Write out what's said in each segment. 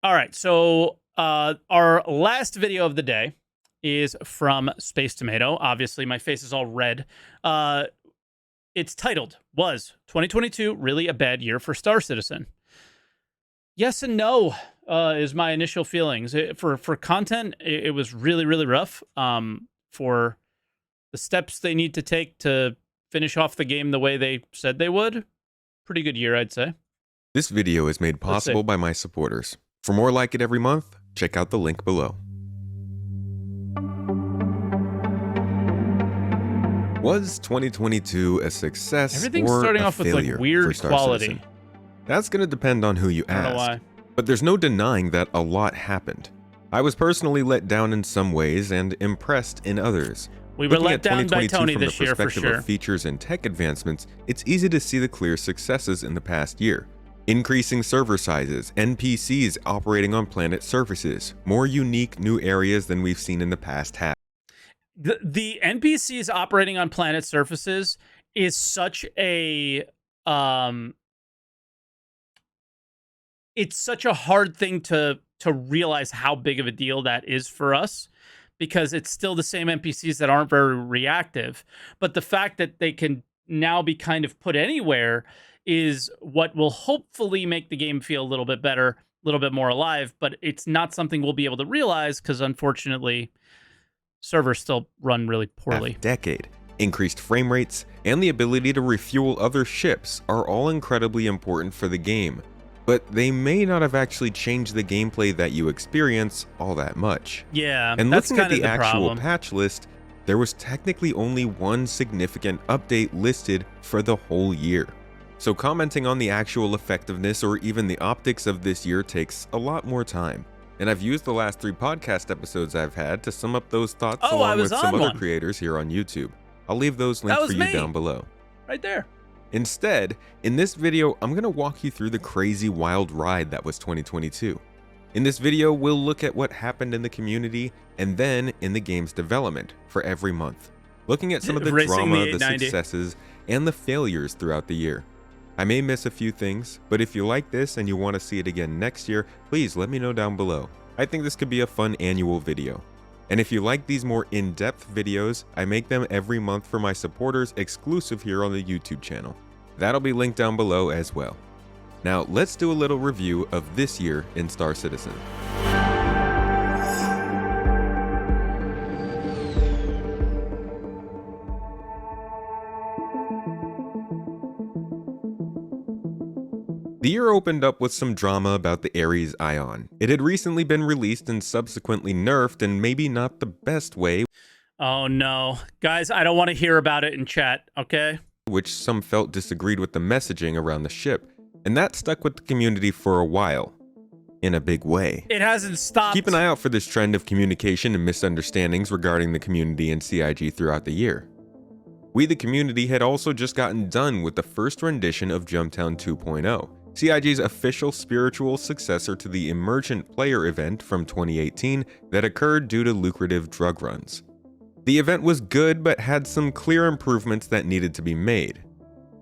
All right, so our last video of the day is from Space Tomato. Obviously, my face is all red. It's titled, "Was 2022 really a bad year for Star Citizen?" Yes and no is my initial feelings. For content, it was really, really rough. For the steps they need to take to finish off the game the way they said they would, pretty good year, I'd say. This video is made possible by my supporters. For more like it every month, check out the link below. Was 2022 a success Everything's or starting a off with failure like weird for Star quality. Citizen? That's going to depend on who you I don't know ask. why. But there's no denying that a lot happened. I was personally let down in some ways and impressed in others. We were Looking let at down by 2022 Tony from this the year for perspective sure. of features and tech advancements, it's easy to see the clear successes in the past year. Increasing server sizes, NPCs operating on planet surfaces, more unique new areas than we've seen in the past half. The NPCs operating on planet surfaces is such a it's such a hard thing to realize how big of a deal that is for us, because it's still the same NPCs that aren't very reactive. But the fact that they can now be kind of put anywhere is what will hopefully make the game feel a little bit better, a little bit more alive. But it's not something we'll be able to realize because, unfortunately, servers still run really poorly. Decade. Increased frame rates and the ability to refuel other ships are all incredibly important for the game, but they may not have actually changed the gameplay that you experience all that much. Yeah, And that's looking at kind of the the actual problem. patch list, there was technically only one significant update listed for the whole year. So commenting on the actual effectiveness or even the optics of this year takes a lot more time. And I've used the last 3 podcast episodes I've had to sum up those thoughts along with some other creators here on YouTube. I'll leave those links for you down below. Right there. Instead, in this video, I'm going to walk you through the crazy wild ride that was 2022. In this video, we'll look at what happened in the community and then in the game's development for every month, looking at some of the drama, the successes, and the failures throughout the year. I may miss a few things, but if you like this and you want to see it again next year, please let me know down below. I think this could be a fun annual video. And if you like these more in-depth videos, I make them every month for my supporters exclusive here on the YouTube channel. That'll be linked down below as well. Now let's do a little review of this year in Star Citizen. The year opened up with some drama about the Ares Ion. It had recently been released and subsequently nerfed in maybe not the best way. Oh no. Guys, I don't want to hear about it in chat, okay? Which some felt disagreed with the messaging around the ship. And that stuck with the community for a while. In a big way. It hasn't stopped. Keep an eye out for this trend of communication and misunderstandings regarding the community and CIG throughout the year. We the community had also just gotten done with the first rendition of Jumptown 2.0. CIG's official spiritual successor to the Emergent Player event from 2018 that occurred due to lucrative drug runs. The event was good but had some clear improvements that needed to be made.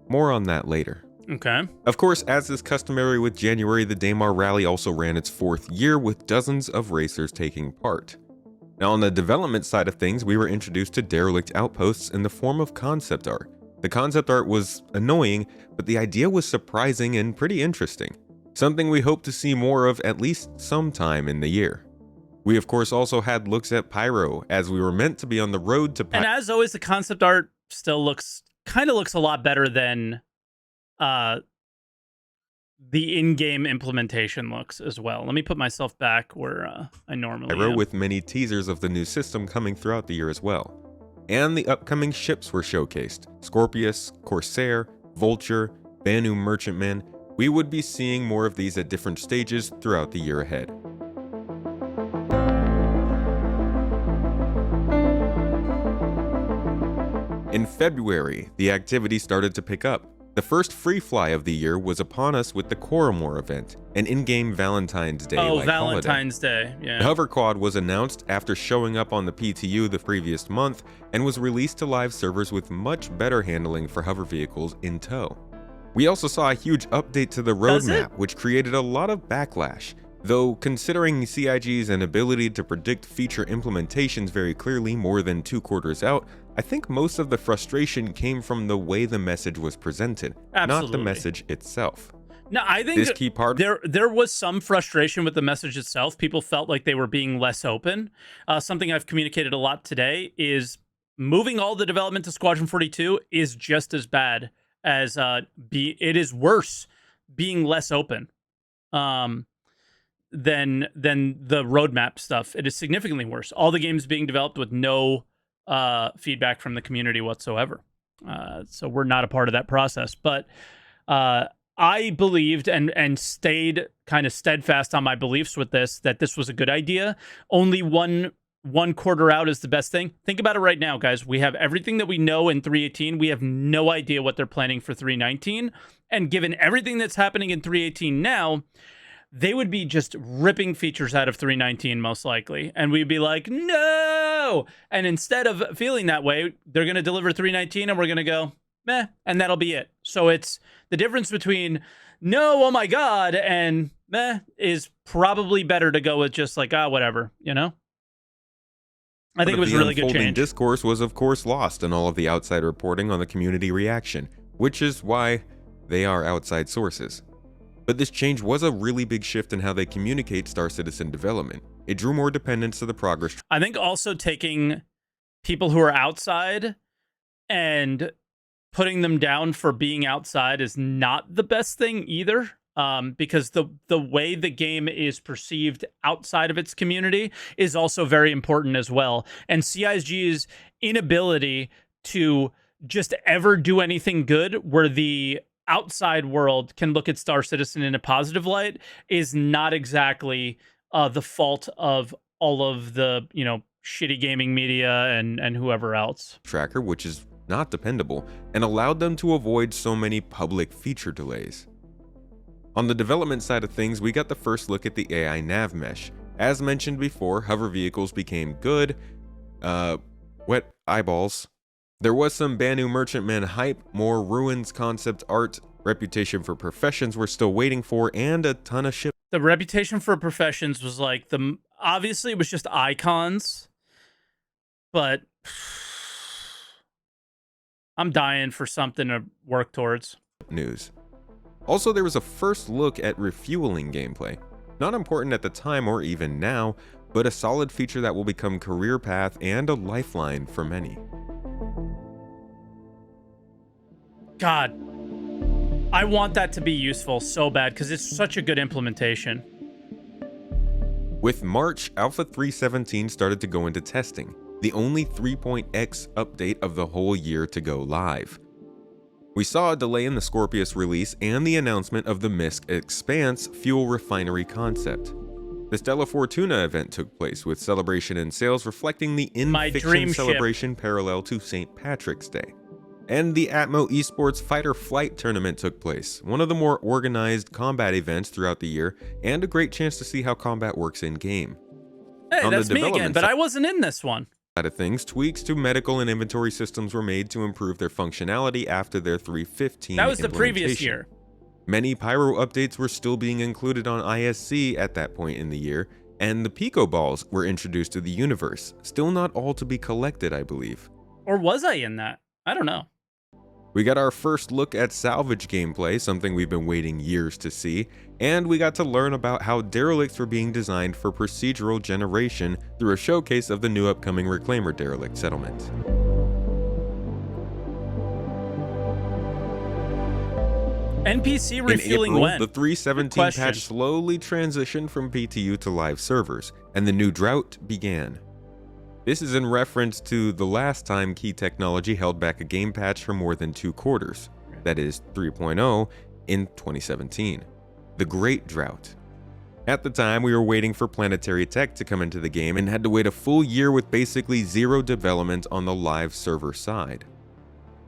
More on that later. Okay. Of course, as is customary with January, the Daymar Rally also ran its 4th year with dozens of racers taking part. Now on the development side of things, we were introduced to derelict outposts in the form of concept art. The concept art was annoying, but the idea was surprising and pretty interesting. Something we hope to see more of at least sometime in the year. We of course also had looks at Pyro, as we were meant to be on the road to Pyro. And as always, the concept art still looks a lot better than the in-game implementation looks as well. Let me put myself back where I normally am. With many teasers of the new system coming throughout the year as well. And the upcoming ships were showcased. Scorpius, Corsair, Vulture, Banu Merchantman. We would be seeing more of these at different stages throughout the year ahead. In February, the activity started to pick up. The first free fly of the year was upon us with the Coromore event, an in-game Valentine's Day holiday. Valentine's Day, yeah. The Hover Quad was announced after showing up on the PTU the previous month and was released to live servers with much better handling for hover vehicles in tow. We also saw a huge update to the roadmap, which created a lot of backlash. Though considering CIG's inability to predict feature implementations very clearly more than 2 quarters out, I think most of the frustration came from the way the message was presented, not the message itself. No, I think This key part there was some frustration with the message itself. People felt like they were being less open. Something I've communicated a lot today is moving all the development to Squadron 42 is just as bad as it is worse being less open than the roadmap stuff. It is significantly worse. All the games being developed with no feedback from the community whatsoever. So we're not a part of that process, but I believed and stayed kind of steadfast on my beliefs with this, that this was a good idea. Only one quarter out is the best thing. Think about it right now, guys. We have everything that we know in 3.18. We have no idea what they're planning for 3.19. And given everything that's happening in 3.18 now, they would be just ripping features out of 3.19 most likely. And we'd be like, no! And instead of feeling that way, they're going to deliver 3.19 and we're going to go, meh, and that'll be it. So it's the difference between no, oh my God, and meh is probably better to go with just like, whatever, you know? I think it was a really good change. Discourse was, of course, lost in all of the outside reporting on the community reaction, which is why they are outside sources. But this change was a really big shift in how they communicate Star Citizen development. It drew more dependence to the progress. I think also taking people who are outside and putting them down for being outside is not the best thing either, because the way the game is perceived outside of its community is also very important as well. And CIG's inability to just ever do anything good where the outside world can look at Star Citizen in a positive light is not exactly the fault of all of the, shitty gaming media and whoever else. Tracker, which is not dependable, and allowed them to avoid so many public feature delays. On the development side of things, we got the first look at the AI nav mesh. As mentioned before, hover vehicles became good. Wet eyeballs. There was some Banu Merchantman hype, more Ruins concept art, Reputation for Professions we're still waiting for, and a ton of shit. The Reputation for Professions was like obviously it was just icons, but I'm dying for something to work towards. News. Also, there was a first look at refueling gameplay. Not important at the time or even now, but a solid feature that will become career path and a lifeline for many. God, I want that to be useful so bad because it's such a good implementation. With March, Alpha 3.17 started to go into testing, the only 3.x update of the whole year to go live. We saw a delay in the Scorpius release and the announcement of the Misk Expanse fuel refinery concept. The Stella Fortuna event took place with celebration and sales reflecting the in-fiction celebration parallel to St. Patrick's Day. And the Atmo Esports Fighter Flight Tournament took place, one of the more organized combat events throughout the year, and a great chance to see how combat works in-game. Hey, that's me again, but I wasn't in this one. Side of things, tweaks to medical and inventory systems were made to improve their functionality after their 3.15 That was the previous year. Many Pyro updates were still being included on ISC at that point in the year, and the Pico Balls were introduced to the universe, still not all to be collected, I believe. Or was I in that? I don't know. We got our first look at salvage gameplay, something we've been waiting years to see, and we got to learn about how derelicts were being designed for procedural generation through a showcase of the new upcoming Reclaimer derelict settlement. NPC refueling in April, when? The 3.17 patch slowly transitioned from PTU to live servers, and the new drought began. This is in reference to the last time key technology held back a game patch for more than 2 quarters, that is 3.0 in 2017. The Great Drought. At the time, we were waiting for planetary tech to come into the game and had to wait a full year with basically zero development on the live server side.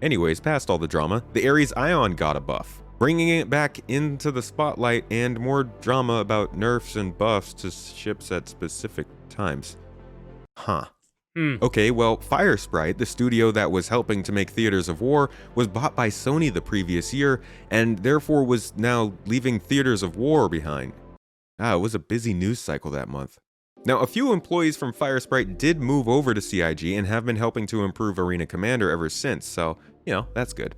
Anyways, past all the drama, the Ares Ion got a buff, bringing it back into the spotlight and more drama about nerfs and buffs to ships at specific times. Huh. Okay, well, Firesprite, the studio that was helping to make Theaters of War, was bought by Sony the previous year, and therefore was now leaving Theaters of War behind. It was a busy news cycle that month. Now, a few employees from Firesprite did move over to CIG and have been helping to improve Arena Commander ever since, so, that's good.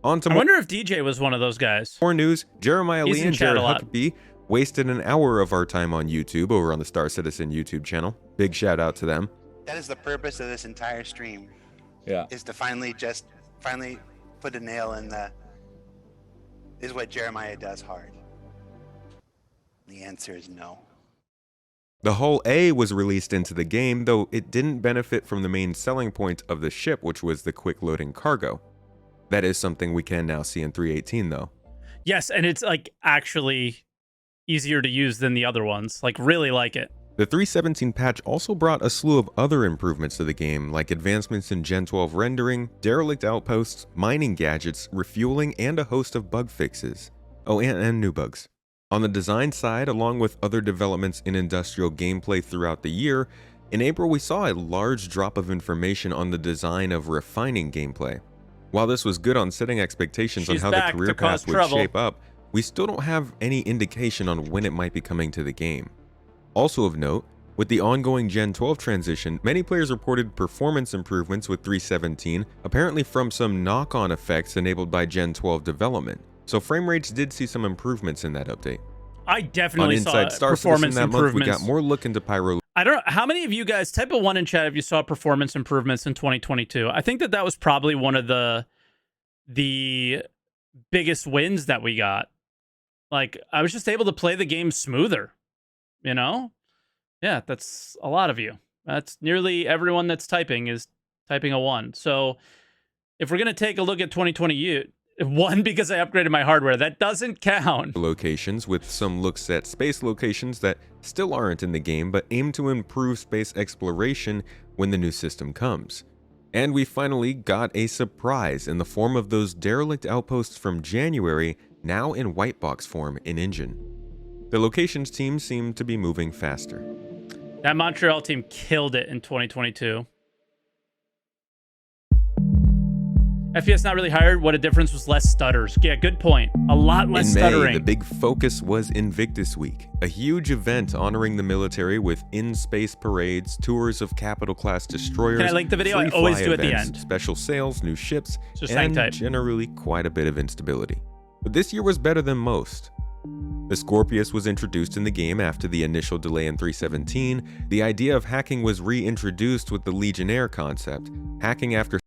On to I wonder if DJ was one of those guys. more news. Jeremiah He's Lee in and chat Jared a lot. Huckabee wasted an hour of our time on YouTube over on the Star Citizen YouTube channel. Big shout out to them. That is the purpose of this entire stream. Yeah. Is to finally put a nail in the. Is what Jeremiah does hard. The answer is no. The Hull A was released into the game, though it didn't benefit from the main selling point of the ship, which was the quick loading cargo. That is something we can now see in 3.18 though. Yes, and it's like actually easier to use than the other ones. Like really like it. The 3.17 patch also brought a slew of other improvements to the game, like advancements in Gen 12 rendering, derelict outposts, mining gadgets, refueling, and a host of bug fixes. Oh, and new bugs. On the design side, along with other developments in industrial gameplay throughout the year, in April we saw a large drop of information on the design of refining gameplay. While this was good on setting expectations on how the career path would shape up, we still don't have any indication on when it might be coming to the game. Also of note, with the ongoing Gen 12 transition, many players reported performance improvements with 3.17, apparently from some knock-on effects enabled by Gen 12 development. So frame rates did see some improvements in that update. I definitely on saw Inside Star performance Citizen that month, we improvements. got more look into pyro. I don't know how many of you guys type a 1 in chat if you saw performance improvements in 2022. I think that was probably one of the biggest wins that we got. Like I was just able to play the game smoother, Yeah, that's a lot of you. That's nearly everyone that's typing is typing a 1. So if we're going to take a look at 2020, 1 because I upgraded my hardware, that doesn't count. Locations with some looks at space locations that still aren't in the game but aim to improve space exploration when the new system comes. And we finally got a surprise in the form of those derelict outposts from January, now in white box form in Engine. The locations team seemed to be moving faster. That Montreal team killed it in 2022. FPS not really higher. What a difference was less stutters. Yeah, good point. A lot less in May, stuttering. The big focus was Invictus Week, a huge event honoring the military with in-space parades, tours of capital-class destroyers. Can I link the video? I free always fly do at the events, end. Special sales, new ships, Just hang and tight. generally quite a bit of instability. But this year was better than most. The Scorpius was introduced in the game after the initial delay in 3.17. The idea of hacking was reintroduced with the Legionnaire concept. Hacking after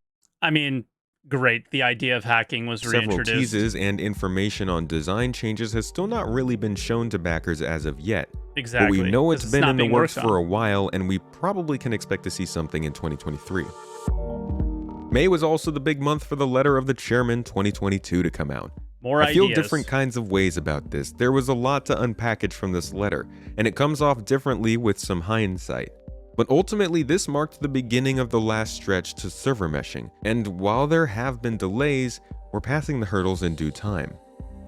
Great. The idea of hacking was several reintroduced. teases and information on design changes has still not really been shown to backers as of yet. Exactly. But we know 'cause it's been not in the being works worked for on. a while, and we probably can expect to see something in 2023. May was also the big month for the Letter of the Chairman 2022 to come out. More I feel ideas. different kinds of ways about this. There was a lot to unpackage from this letter, and it comes off differently with some hindsight. But ultimately, this marked the beginning of the last stretch to server meshing, and while there have been delays, we're passing the hurdles in due time.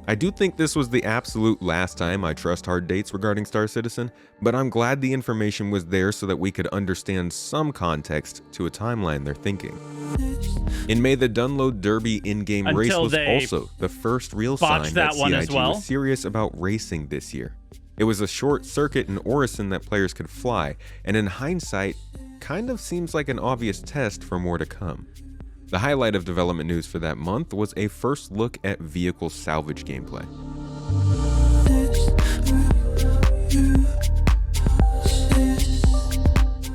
I do think this was the absolute last time I trust hard dates regarding Star Citizen, but I'm glad the information was there so that we could understand some context to a timeline they're thinking. In May, the Dunlode Derby in-game race Until was they also the first real sign botched that that one as CIG well. was serious about racing this year. It was a short circuit in Orison that players could fly, and in hindsight, kind of seems like an obvious test for more to come. The highlight of development news for that month was a first look at vehicle salvage gameplay.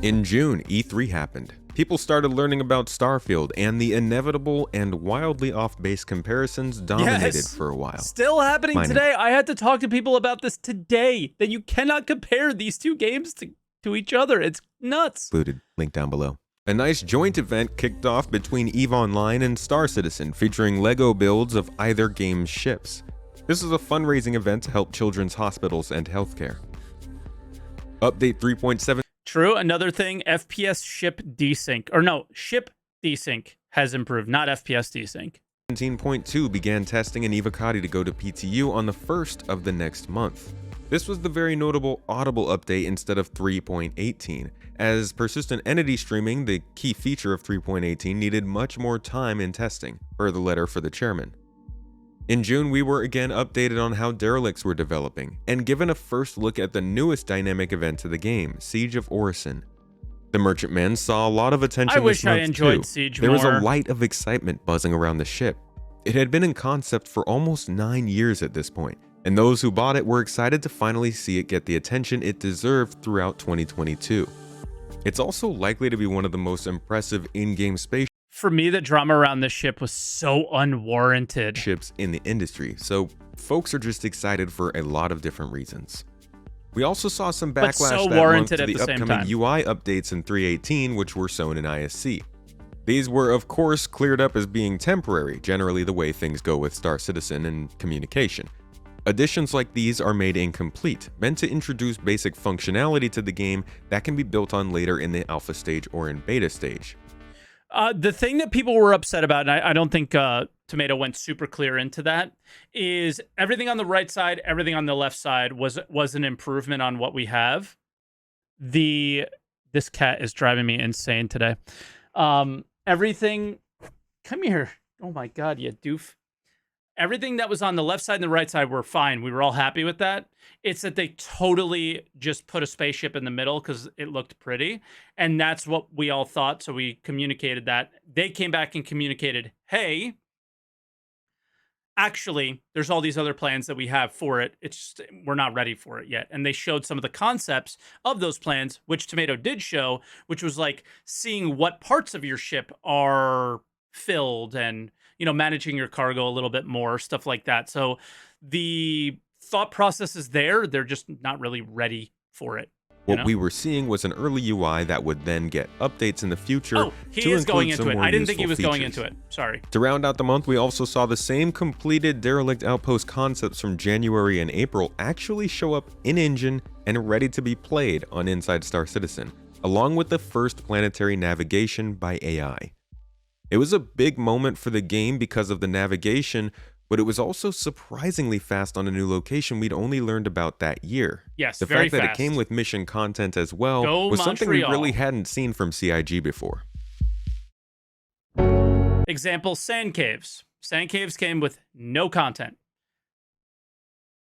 In June, E3 happened. People started learning about Starfield, and the inevitable and wildly off-base comparisons dominated Yes. for a while. Still happening Mining. today. I had to talk to people about this today, that you cannot compare these two games to each other. It's nuts. Included, link down below. A nice joint event kicked off between EVE Online and Star Citizen, featuring LEGO builds of either game's ships. This is a fundraising event to help children's hospitals and healthcare. Update 3.7. True. Another thing, FPS ship desync. Or no, ship desync has improved, not FPS desync. 17.2 began testing an Evocati to go to PTU on the 1st of the next month. This was the very notable Audible update instead of 3.18, as persistent entity streaming, the key feature of 3.18, needed much more time in testing, per the letter for the chairman. In June, we were again updated on how derelicts were developing, and given a first look at the newest dynamic event of the game, Siege of Orison. The Merchantman saw a lot of attention I wish this month I enjoyed too. Siege There was more. a light of excitement buzzing around the ship. It had been in concept for almost 9 years at this point, and those who bought it were excited to finally see it get the attention it deserved throughout 2022. It's also likely to be one of the most impressive in-game spaceships For me, the drama around this ship was so unwarranted. in the industry, so folks are just excited for a lot of different reasons. We also saw some But backlash so that month warranted to at the the same upcoming time. UI updates in 3.18, which were shown in ISC. These were, of course, cleared up as being temporary, generally the way things go with Star Citizen and communication. Additions like these are made incomplete, meant to introduce basic functionality to the game that can be built on later in the alpha stage or in beta stage. The thing that people were upset about, and I don't think Tomato went super clear into that, is everything on the right side, everything on the left side was an improvement on what we have. This cat is driving me insane today. Everything, come here. Oh my God, you doof. Everything that was on the left side and the right side were fine. We were all happy with that. It's that they totally just put a spaceship in the middle because it looked pretty. And that's what we all thought. So we communicated that. They came back and communicated, hey, actually, there's all these other plans that we have for it. It's just, we're not ready for it yet. And they showed some of the concepts of those plans, which Tomato did show, which was like seeing what parts of your ship are filled and, you know, managing your cargo a little bit more, stuff like that. So the thought process is there. They're just not really ready for it. What we were seeing was an early UI that would then get updates in the future. Oh, he is going into it. I didn't think he was going into it. Sorry. To round out the month, we also saw the same completed derelict outpost concepts from January and April actually show up in-engine and ready to be played on Inside Star Citizen, along with the first planetary navigation by AI. It was a big moment for the game because of the navigation, but it was also surprisingly fast on a new location we'd only learned about that year. Yes, the very fact that fast. it came with mission content as well Go was something we Montreal. really hadn't seen from CIG before. Example, sand caves. Sand caves came with no content.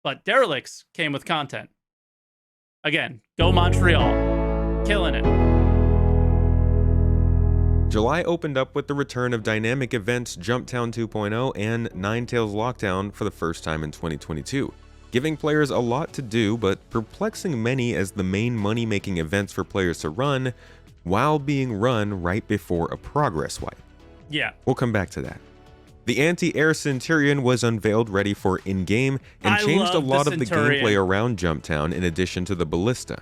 But derelicts came with content. Again, go Montreal. Killing it. July opened up with the return of dynamic events Jumptown 2.0 and Ninetales Lockdown for the first time in 2022, giving players a lot to do but perplexing many as the main money-making events for players to run while being run right before a progress wipe. Yeah. We'll come back to that. The Anti-Air Centurion was unveiled ready for in-game and changed a lot of the gameplay around Jumptown in addition to the ballista.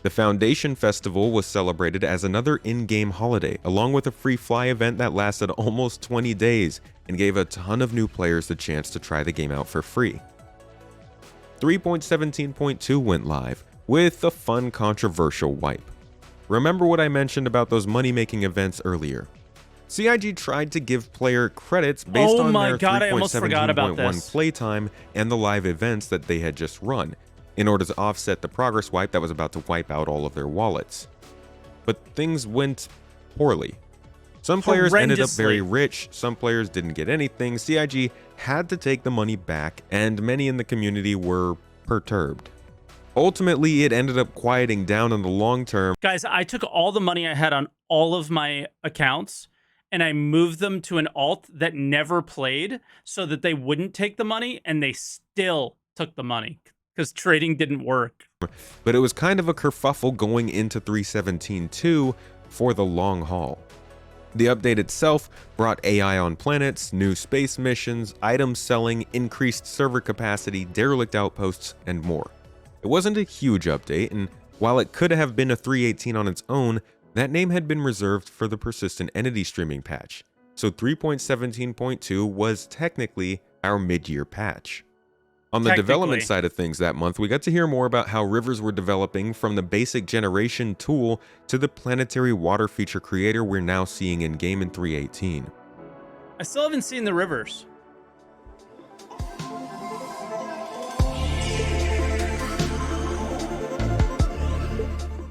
The Foundation Festival was celebrated as another in-game holiday, along with a free fly event that lasted almost 20 days and gave a ton of new players the chance to try the game out for free. 3.17.2 went live, with a fun controversial wipe. Remember what I mentioned about those money-making events earlier? CIG tried to give player credits based on their 3.17.1 playtime and the live events that they had just run, in order to offset the progress wipe that was about to wipe out all of their wallets. But things went poorly. Some players ended up very rich, some players didn't get anything, CIG had to take the money back, and many in the community were perturbed. Ultimately, it ended up quieting down in the long term. Guys, I took all the money I had on all of my accounts and I moved them to an alt that never played so that they wouldn't take the money, and they still took the money because trading didn't work. But it was kind of a kerfuffle going into 3.17.2 for the long haul. The update itself brought AI on planets, new space missions, items selling, increased server capacity, derelict outposts, and more. It wasn't a huge update, and while it could have been a 3.18 on its own, that name had been reserved for the persistent entity streaming patch, so 3.17.2 was technically our mid-year patch. On the development side of things that month, we got to hear more about how rivers were developing from the basic generation tool to the planetary water feature creator we're now seeing in-game in 3.18. I still haven't seen the rivers.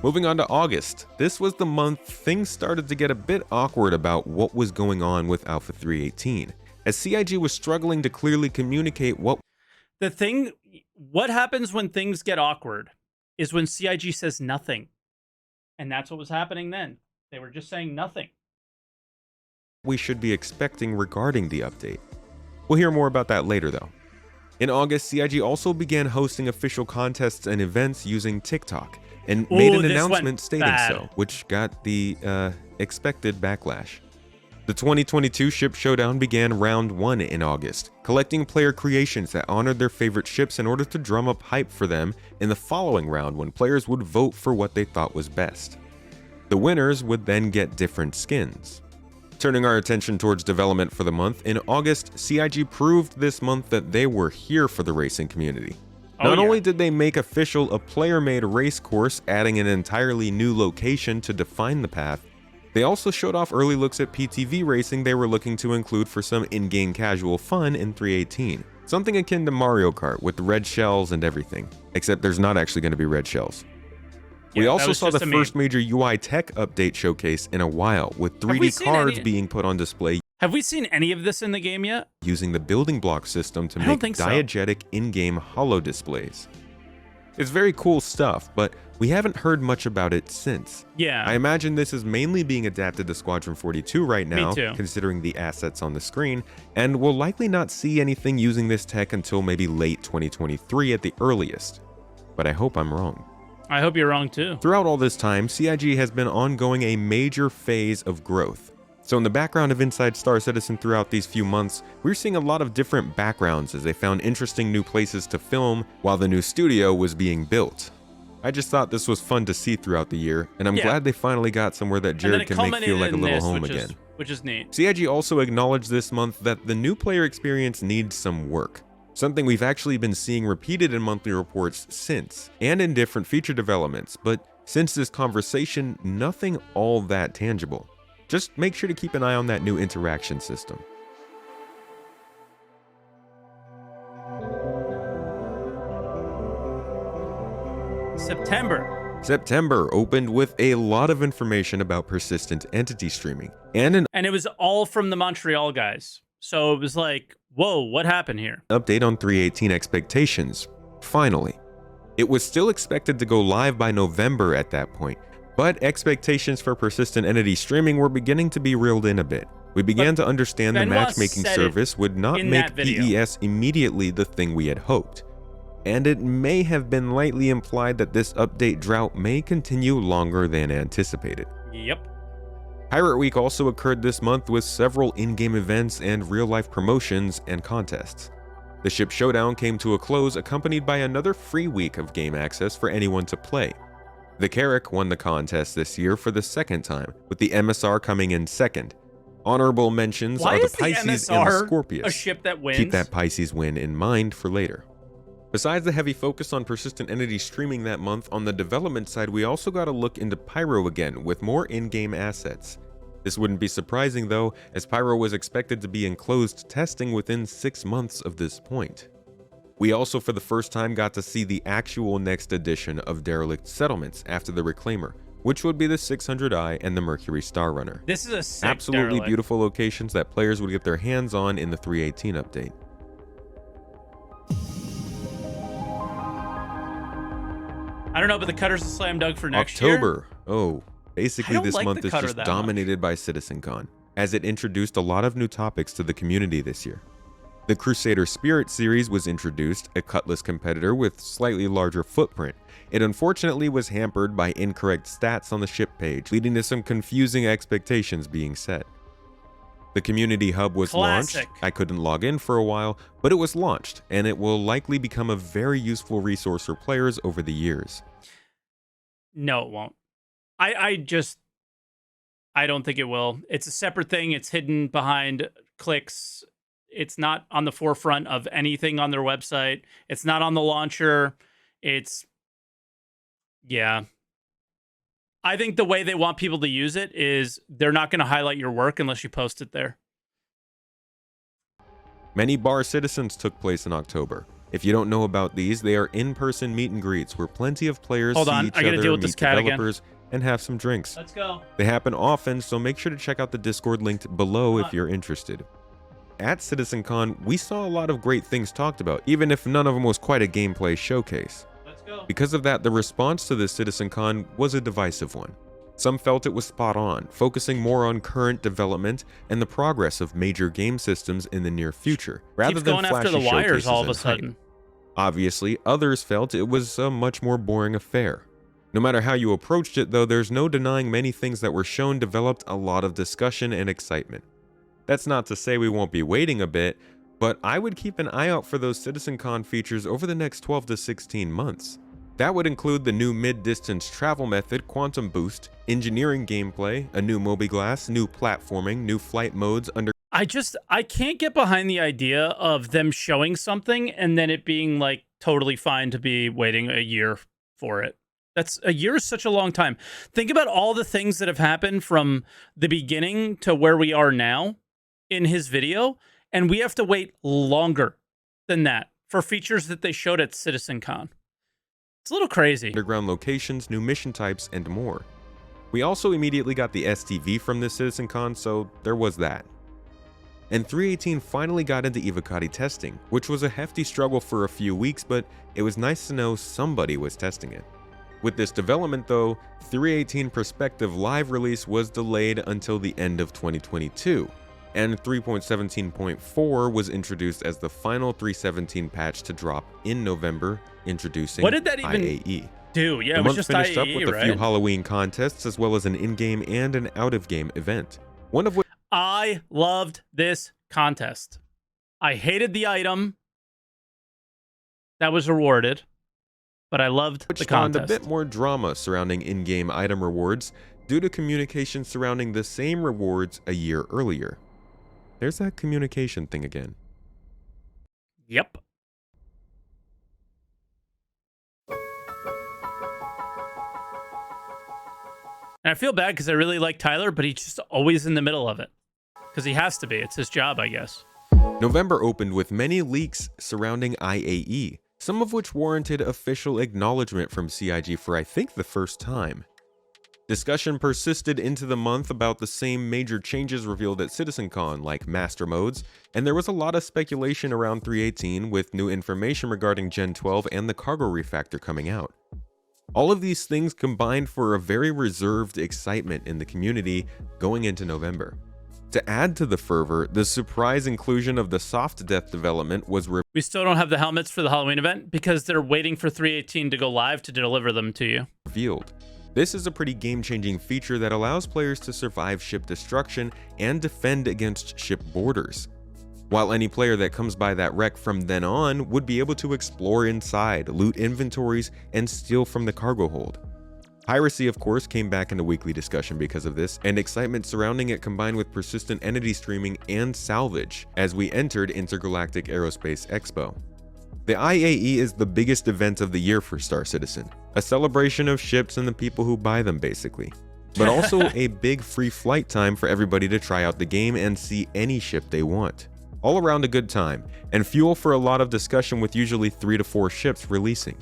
Moving on to August, this was the month things started to get a bit awkward about what was going on with Alpha 3.18, as CIG was struggling to clearly communicate what what happens when things get awkward is when CIG says nothing. And that's what was happening then. They were just saying nothing. we should be expecting regarding the update. We'll hear more about that later though. In August, CIG also began hosting official contests and events using TikTok and made an announcement stating so, which got the expected backlash. The 2022 Ship Showdown began round 1 in August, collecting player creations that honored their favorite ships in order to drum up hype for them in the following round when players would vote for what they thought was best. The winners would then get different skins. Turning our attention towards development for the month, in August, CIG proved this month that they were here for the racing community. Not only did they make official a player-made race course, adding an entirely new location to define the path, they also showed off early looks at PTV racing they were looking to include for some in-game casual fun in 3.18. Something akin to Mario Kart with red shells and everything, except there's not actually going to be red shells. We also saw the first major UI tech update showcase in a while, with 3D cards being put on display. Have we seen any of this in the game yet? Using the building block system to make diegetic in-game holo displays. It's very cool stuff, but we haven't heard much about it since. Yeah. I imagine this is mainly being adapted to Squadron 42 right now, considering the assets on the screen, and we'll likely not see anything using this tech until maybe late 2023 at the earliest. But I hope I'm wrong. I hope you're wrong too. Throughout all this time, CIG has been ongoing a major phase of growth. So in the background of Inside Star Citizen throughout these few months, we're seeing a lot of different backgrounds as they found interesting new places to film while the new studio was being built. I just thought this was fun to see throughout the year, and I'm glad they finally got somewhere that Jared can make feel like a little home again. Which is neat. CIG also acknowledged this month that the new player experience needs some work. Something we've actually been seeing repeated in monthly reports since, and in different feature developments, but since this conversation, nothing all that tangible. Just make sure to keep an eye on that new interaction system. September opened with a lot of information about persistent entity streaming, and it was all from the Montreal guys. So it was like, whoa, what happened here? Update on 3.18 expectations. Finally. It was still expected to go live by November at that point, but expectations for persistent entity streaming were beginning to be reeled in a bit. We began to understand the matchmaking service would not make PES immediately the thing we had hoped. And it may have been lightly implied that this update drought may continue longer than anticipated. Yep. Pirate Week also occurred this month with several in-game events and real-life promotions and contests. The Ship Showdown came to a close, accompanied by another free week of game access for anyone to play. The Carrack won the contest this year for the second time, with the MSR coming in second. Honorable mentions are the Pisces and the Scorpius. A ship that wins? Keep that Pisces win in mind for later. Besides the heavy focus on persistent entity streaming that month, on the development side we also got a look into Pyro again with more in-game assets. This wouldn't be surprising though, as Pyro was expected to be in closed testing within 6 months of this point. We also for the first time got to see the actual next edition of Derelict Settlements after the Reclaimer, which would be the 600i and the Mercury Star Runner. This is a sick absolutely Derelict. Beautiful locations that players would get their hands on in the 3.18 update. I don't know, but the Cutter's a slam dunk for next year. October. Oh, basically this month is just dominated by CitizenCon, as it introduced a lot of new topics to the community this year. The Crusader Spirit series was introduced, a Cutlass competitor with slightly larger footprint. It unfortunately was hampered by incorrect stats on the ship page, leading to some confusing expectations being set. The Community Hub was launched. I couldn't log in for a while, but it was launched, and it will likely become a very useful resource for players over the years. No, it won't. I don't think it will. It's a separate thing. It's hidden behind clicks. It's not on the forefront of anything on their website. It's not on the launcher. Yeah. I think the way they want people to use it is they're not going to highlight your work unless you post it there. Many Bar Citizens took place in October. If you don't know about these, they are in-person meet and greets where plenty of players see each other, meet developers, and have some drinks. Let's go. They happen often, so make sure to check out the Discord linked below if you're interested. at CitizenCon, we saw a lot of great things talked about, even if none of them was quite a gameplay showcase. Let's go. Because of that, the response to this CitizenCon was a divisive one. Some felt it was spot on, focusing more on current development and the progress of major game systems in the near future, rather Keeps than going after flashy the wires showcases all of a and hype. sudden. Obviously, others felt it was a much more boring affair. No matter how you approached it though, there's no denying many things that were shown developed a lot of discussion and excitement. That's not to say we won't be waiting a bit, but I would keep an eye out for those CitizenCon features over the next 12 to 16 months. That would include the new mid-distance travel method, Quantum Boost, engineering gameplay, a new mobiGlass, new platforming, new flight modes under I can't get behind the idea of them showing something and then it being like totally fine to be waiting a year for it. A year is such a long time. Think about all the things that have happened from the beginning to where we are now in his video, and we have to wait longer than that for features that they showed at CitizenCon. It's a little crazy. underground locations, new mission types, and more. We also immediately got the STV from this CitizenCon, so there was that. And 318 finally got into Evocati testing, which was a hefty struggle for a few weeks, but it was nice to know somebody was testing it. With this development though, 318 prospective live release was delayed until the end of 2022, and 3.17.4 was introduced as the final 317 patch to drop in November, introducing What did that even IAE. do? Yeah, The it was month just finished up IAE, with a right? few Halloween contests as well as an in-game and an out-of-game event. One of which I loved this contest. I hated the item that was rewarded, but I loved the spawned a contest. bit more drama surrounding in-game item rewards due to communication surrounding the same rewards a year earlier. There's that communication thing again. Yep. And I feel bad because I really like Tyler, but he's just always in the middle of it. Because he has to be. It's his job, I guess. November opened with many leaks surrounding IAE, some of which warranted official acknowledgement from CIG for I think the first time. Discussion persisted into the month about the same major changes revealed at CitizenCon, like master modes, and there was a lot of speculation around 318 with new information regarding Gen 12 and the cargo refactor coming out. All of these things combined for a very reserved excitement in the community going into November. To add to the fervor, the surprise inclusion of the soft death development was We still don't have the helmets for the Halloween event because they're waiting for 318 to go live to deliver them to you. revealed. This is a pretty game-changing feature that allows players to survive ship destruction and defend against ship boarders. While any player that comes by that wreck from then on would be able to explore inside, loot inventories, and steal from the cargo hold. Piracy, of course, came back into weekly discussion because of this, and excitement surrounding it combined with persistent entity streaming and salvage as we entered Intergalactic Aerospace Expo. The IAE is the biggest event of the year for Star Citizen, a celebration of ships and the people who buy them basically, but also a big free flight time for everybody to try out the game and see any ship they want. All around a good time, and fuel for a lot of discussion with usually 3 to 4 ships releasing.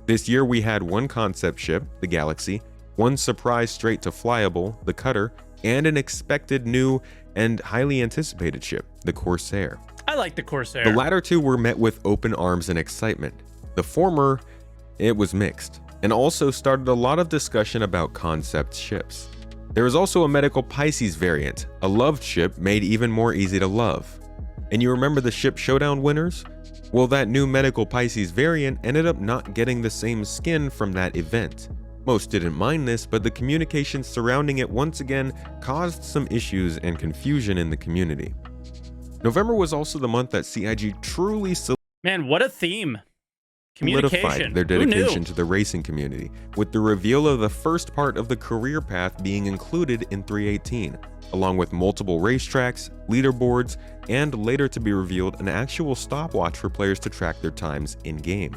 This year we had one concept ship, the Galaxy, one surprise straight to flyable, the Cutter, and an expected new and highly anticipated ship, the Corsair. I like the Corsair. The latter two were met with open arms and excitement. The former, it was mixed, and also started a lot of discussion about concept ships. There was also a medical Pisces variant, a loved ship made even more easy to love. And you remember the ship showdown winners? Well, that new medical Pisces variant ended up not getting the same skin from that event. Most didn't mind this, but the communication surrounding it once again caused some issues and confusion in the community. November was also the month that CIG truly Man, what a theme. solidified Communication. their Who knew? dedication to the racing community, with the reveal of the first part of the career path being included in 318, along with multiple racetracks, leaderboards, and later to be revealed an actual stopwatch for players to track their times in-game.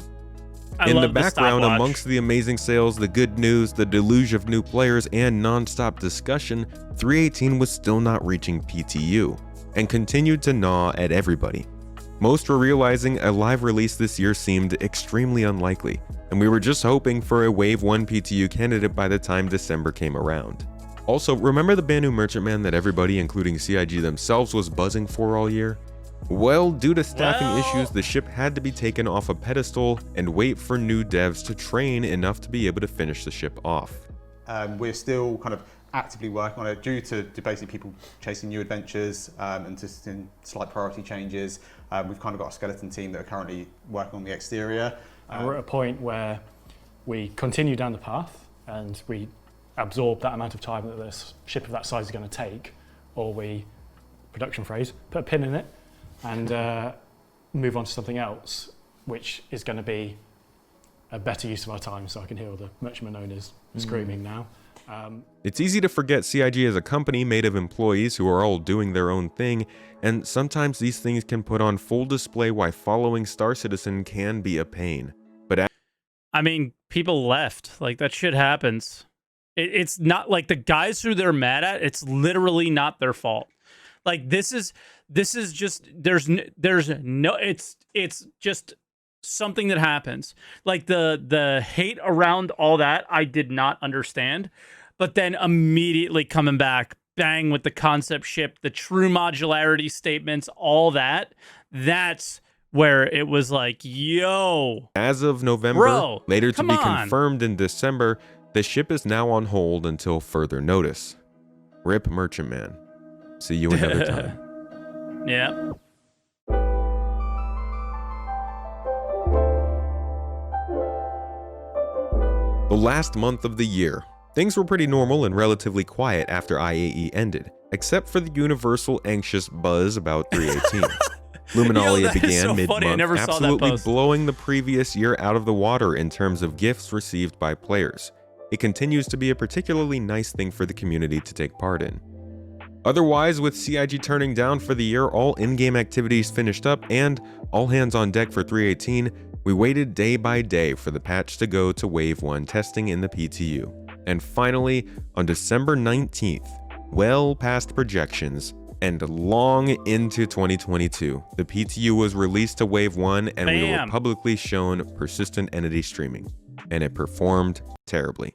I In the love background, stopwatch. amongst the amazing sales, the good news, the deluge of new players, and non-stop discussion, 318 was still not reaching PTU, and continued to gnaw at everybody. Most were realizing a live release this year seemed extremely unlikely, and we were just hoping for a Wave 1 PTU candidate by the time December came around. Also, remember the Banu Merchantman that everybody, including CIG themselves, was buzzing for all year? Well, due to staffing issues, the ship had to be taken off a pedestal and wait for new devs to train enough to be able to finish the ship off. We're still kind of actively working on it due to basically people chasing new adventures and just in slight priority changes. We've kind of got a skeleton team that are currently working on the exterior. And we're at a point where we continue down the path and we absorb that amount of time that this ship of that size is going to take, or we, production phrase, put a pin in it and move on to something else, which is going to be a better use of our time. So I can hear all the merchantman owners screaming now. It's easy to forget CIG is a company made of employees who are all doing their own thing, and sometimes these things can put on full display why following Star Citizen can be a pain. But I mean, people left. Like, that shit happens. It's not like the guys who they're mad at, it's literally not their fault. Like, this is just, there's no, it's just something that happens. Like, the hate around all that, I did not understand. But then immediately coming back, bang, with the concept ship, the true modularity statements, all that, that's where it was like, yo. As of November, bro, later to be on. confirmed in December, the ship is now on hold until further notice. Rip Merchantman. See you another time. Yeah. The last month of the year, things were pretty normal and relatively quiet after IAE ended, except for the universal anxious buzz about 318. Luminalia that is began so funny. I mid-month, never saw that absolutely post. blowing the previous year out of the water in terms of gifts received by players. It continues to be a particularly nice thing for the community to take part in. Otherwise, with CIG turning down for the year, all in-game activities finished up, and all hands on deck for 318, we waited day by day for the patch to go to Wave 1 testing in the PTU. And finally, on December 19th, well past projections, and long into 2022, the PTU was released to Wave 1 and we were Bam. publicly shown persistent entity streaming. And it performed terribly.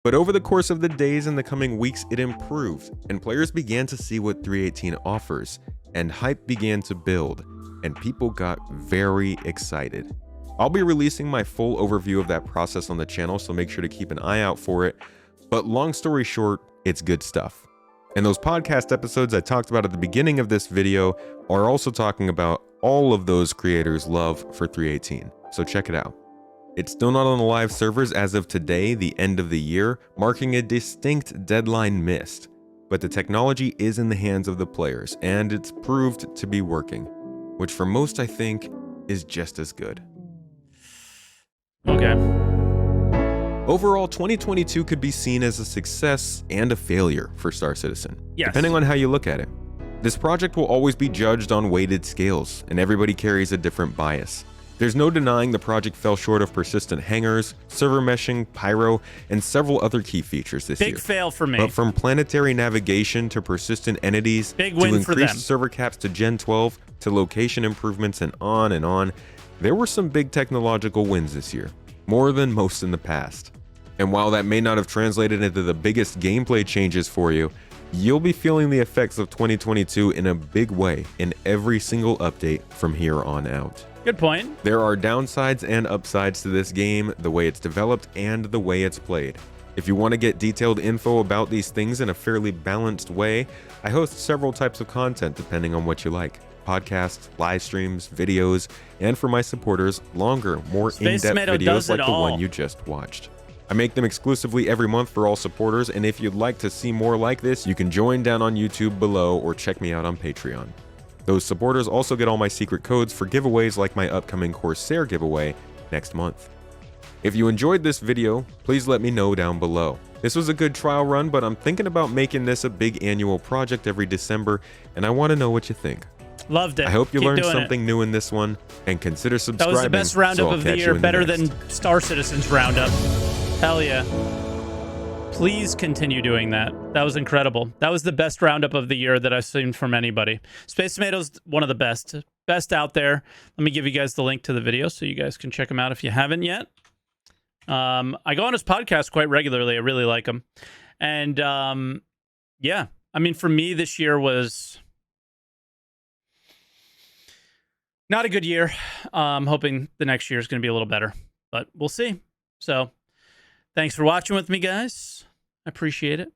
But over the course of the days and the coming weeks, it improved, and players began to see what 318 offers, and hype began to build, and people got very excited. I'll be releasing my full overview of that process on the channel, so make sure to keep an eye out for it. But long story short, it's good stuff. And those podcast episodes I talked about at the beginning of this video are also talking about all of those creators' love for 318, so check it out. It's still not on the live servers as of today, the end of the year, marking a distinct deadline missed. But the technology is in the hands of the players, and it's proved to be working, which for most I think is just as good. Okay. Overall, 2022 could be seen as a success and a failure for Star Citizen, Yes. depending on how you look at it. This project will always be judged on weighted scales, and everybody carries a different bias. There's no denying the project fell short of persistent hangars, server meshing, pyro, and several other key features this year. Big fail for me. But from planetary navigation to persistent entities, Big to win for them. increased server caps to Gen 12, to location improvements and on, there were some big technological wins this year, more than most in the past. And while that may not have translated into the biggest gameplay changes for you, you'll be feeling the effects of 2022 in a big way in every single update from here on out. Good point. There are downsides and upsides to this game, the way it's developed and the way it's played. If you want to get detailed info about these things in a fairly balanced way, I host several types of content depending on what you like. Podcasts, live streams, videos, and for my supporters, longer, more Space in-depth Tomato does videos like it the all. one you just watched. I make them exclusively every month for all supporters, and if you'd like to see more like this, you can join down on YouTube below or check me out on Patreon. Those supporters also get all my secret codes for giveaways like my upcoming Corsair giveaway next month. If you enjoyed this video, please let me know down below. This was a good trial run, but I'm thinking about making this a big annual project every December, and I want to know what you think. Loved it. I hope you Keep learned doing something new in this one, and consider That subscribing. was the best roundup so I'll of the catch you year, in better next. than Star Citizen's roundup. Hell yeah. Please continue doing that. That was incredible. That was the best roundup of the year that I've seen from anybody. Space Tomato's one of the best out there. Let me give you guys the link to the video so you guys can check him out if you haven't yet. I go on his podcast quite regularly. I really like him. And yeah, I mean, for me, this year was... not a good year. I'm hoping the next year is going to be a little better, but we'll see. So thanks for watching with me, guys. I appreciate it.